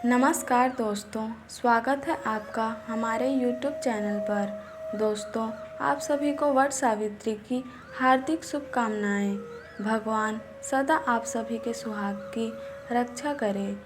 नमस्कार दोस्तों, स्वागत है आपका हमारे YouTube चैनल पर। दोस्तों, आप सभी को वट सावित्री की हार्दिक शुभकामनाएं। भगवान सदा आप सभी के सुहाग की रक्षा करे।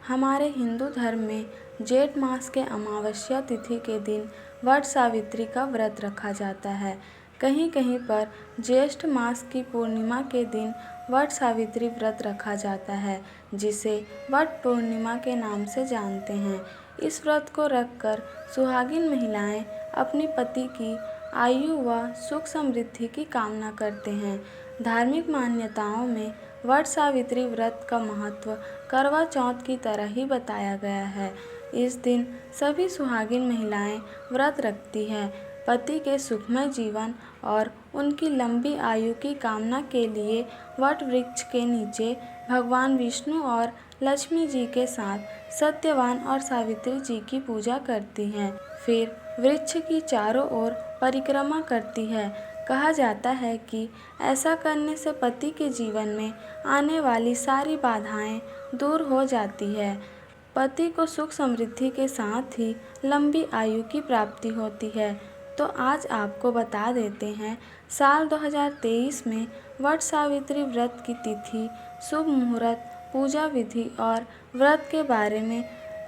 हमारे हिंदू धर्म में जेठ मास के अमावस्या तिथि के दिन वट सावित्री का व्रत रखा जाता है। कहीं कहीं पर ज्येष्ठ मास की पूर्णिमा के दिन वट सावित्री व्रत रखा जाता है, जिसे वट पूर्णिमा के नाम से जानते हैं। इस व्रत को रखकर सुहागिन महिलाएं अपनी पति की आयु व सुख समृद्धि की कामना करते हैं। धार्मिक मान्यताओं में वट सावित्री व्रत का महत्व करवा चौथ की तरह ही बताया गया है। इस दिन सभी सुहागिन महिलाएं व्रत रखती हैं। पति के सुखमय जीवन और उनकी लंबी आयु की कामना के लिए वट वृक्ष के नीचे भगवान विष्णु और लक्ष्मी जी के साथ सत्यवान और सावित्री जी की पूजा करती हैं। फिर वृक्ष की चारों ओर परिक्रमा करती है। कहा जाता है कि ऐसा करने से पति के जीवन में आने वाली सारी बाधाएं दूर हो जाती है। पति को सुख समृद्धि के साथ ही लंबी आयु की प्राप्ति होती है। तो आज आपको बता देते हैं साल 2023 में वट सावित्री व्रत की तिथि, शुभ मुहूर्त, पूजा विधि और व्रत के बारे में।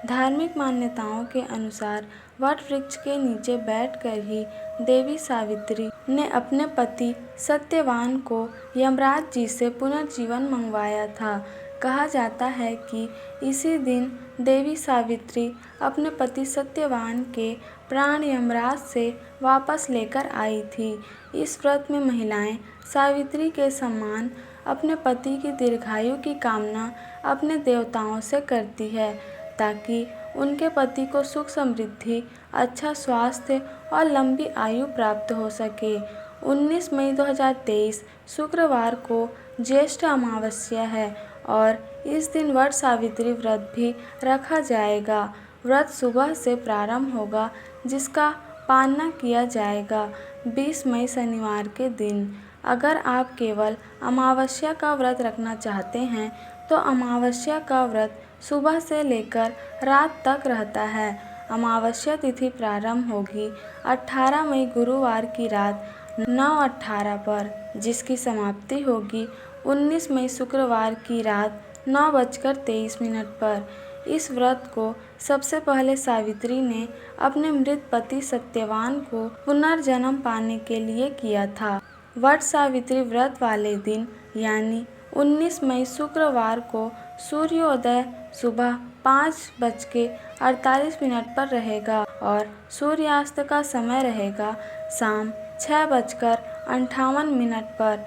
धार्मिक मान्यताओं के अनुसार वट वृक्ष के नीचे बैठकर ही देवी सावित्री ने अपने पति सत्यवान को यमराज जी से पुनर्जीवन मंगवाया था। कहा जाता है कि इसी दिन देवी सावित्री अपने पति सत्यवान के प्राण यमराज से वापस लेकर आई थी। इस व्रत में महिलाएं सावित्री के सम्मान अपने पति की दीर्घायु की कामना अपने देवताओं से करती है, ताकि उनके पति को सुख समृद्धि, अच्छा स्वास्थ्य और लंबी आयु प्राप्त हो सके। 19 मई 2023 शुक्रवार को ज्येष्ठ अमावस्या है और इस दिन वट सावित्री व्रत भी रखा जाएगा। व्रत सुबह से प्रारंभ होगा, जिसका पालना किया जाएगा 20 मई शनिवार के दिन। अगर आप केवल अमावस्या का व्रत रखना चाहते हैं तो अमावस्या का व्रत सुबह से लेकर रात तक रहता है। अमावस्या तिथि प्रारंभ होगी 18 मई गुरुवार की रात 9:18 पर, जिसकी समाप्ति होगी 19 मई शुक्रवार की रात 9:23 पर। इस व्रत को सबसे पहले सावित्री ने अपने मृत पति सत्यवान को पुनर्जन्म पाने के लिए किया था। वट सावित्री व्रत वाले दिन यानी 19 मई शुक्रवार को सूर्योदय सुबह 5:48 पर रहेगा और सूर्यास्त का समय रहेगा शाम 6:58 पर।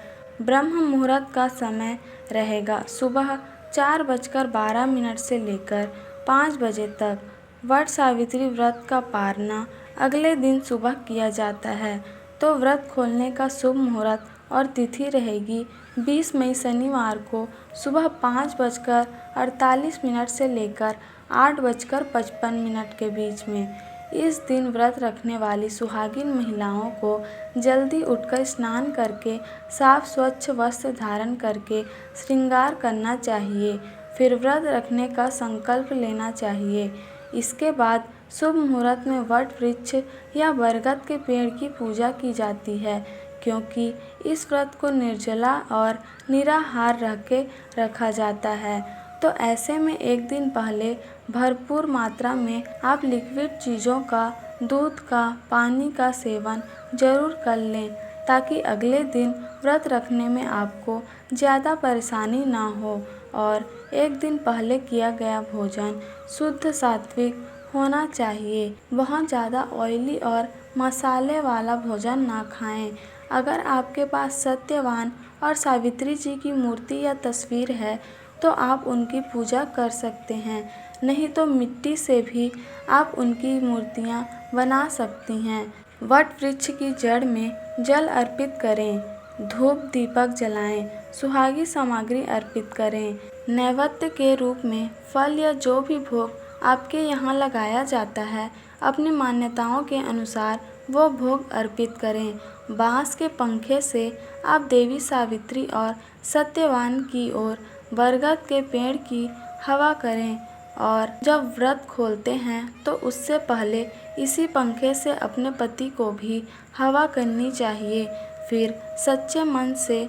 ब्रह्म मुहूर्त का समय रहेगा सुबह 4:12 से लेकर 5 बजे तक। वट सावित्री व्रत का पारना अगले दिन सुबह किया जाता है, तो व्रत खोलने का शुभ मुहूर्त और तिथि रहेगी 20 मई शनिवार को सुबह 5:48 से लेकर 8:55 के बीच में। इस दिन व्रत रखने वाली सुहागिन महिलाओं को जल्दी उठकर स्नान करके साफ स्वच्छ वस्त्र धारण करके श्रृंगार करना चाहिए। फिर व्रत रखने का संकल्प लेना चाहिए। इसके बाद शुभ मुहूर्त में वट वृक्ष या बरगद के पेड़ की पूजा की जाती है, क्योंकि इस व्रत को निर्जला और निराहार रह के रखा जाता है। तो ऐसे में एक दिन पहले भरपूर मात्रा में आप लिक्विड चीज़ों का, दूध का, पानी का सेवन जरूर कर लें, ताकि अगले दिन व्रत रखने में आपको ज़्यादा परेशानी ना हो। और एक दिन पहले किया गया भोजन शुद्ध सात्विक होना चाहिए। बहुत ज़्यादा ऑयली और मसाले वाला भोजन ना खाएं। अगर आपके पास सत्यवान और सावित्री जी की मूर्ति या तस्वीर है तो आप उनकी पूजा कर सकते हैं, नहीं तो मिट्टी से भी आप उनकी मूर्तियां बना सकती हैं। वट वृक्ष की जड़ में जल अर्पित करें, धूप दीपक जलाएं, सुहागी सामग्री अर्पित करें। नैवेद्य के रूप में फल या जो भी भोग आपके यहाँ लगाया जाता है, अपनी मान्यताओं के अनुसार वो भोग अर्पित करें। बांस के पंखे से आप देवी सावित्री और सत्यवान की ओर बरगद के पेड़ की हवा करें और जब व्रत खोलते हैं तो उससे पहले इसी पंखे से अपने पति को भी हवा करनी चाहिए। फिर सच्चे मन से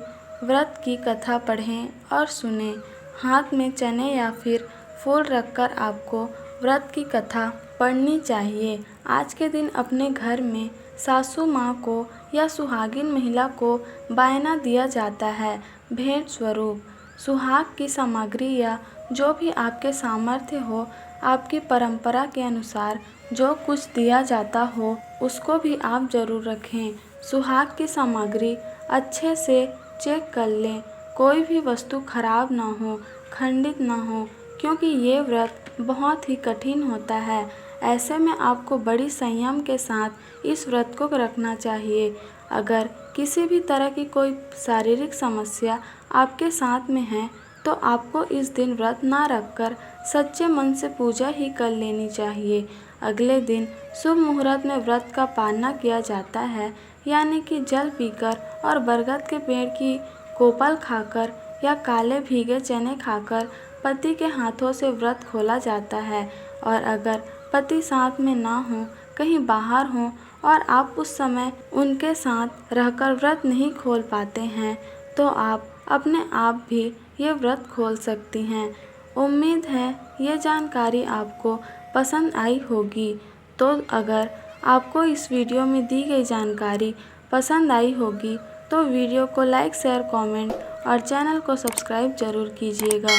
व्रत की कथा पढ़ें और सुनें। हाथ में चने या फिर फूल रखकर आपको व्रत की कथा पढ़नी चाहिए। आज के दिन अपने घर में सासू माँ को या सुहागिन महिला को बायना दिया जाता है। भेंट स्वरूप सुहाग की सामग्री या जो भी आपके सामर्थ्य हो, आपकी परंपरा के अनुसार जो कुछ दिया जाता हो उसको भी आप जरूर रखें। सुहाग की सामग्री अच्छे से चेक कर लें, कोई भी वस्तु खराब ना हो, खंडित ना हो, क्योंकि ये व्रत बहुत ही कठिन होता है। ऐसे में आपको बड़ी संयम के साथ इस व्रत को रखना चाहिए। अगर किसी भी तरह की कोई शारीरिक समस्या आपके साथ में है तो आपको इस दिन व्रत ना रखकर सच्चे मन से पूजा ही कर लेनी चाहिए। अगले दिन शुभ मुहूर्त में व्रत का पालना किया जाता है, यानी कि जल पीकर और बरगद के पेड़ की कोपल खाकर या काले भीगे चने खाकर पति के हाथों से व्रत खोला जाता है। और अगर पति साथ में ना हो, कहीं बाहर हो और आप उस समय उनके साथ रहकर व्रत नहीं खोल पाते हैं तो आप अपने आप भी ये व्रत खोल सकती हैं। उम्मीद है ये जानकारी आपको पसंद आई होगी। तो अगर आपको इस वीडियो में दी गई जानकारी पसंद आई होगी तो वीडियो को लाइक, शेयर, कमेंट और चैनल को सब्सक्राइब जरूर कीजिएगा।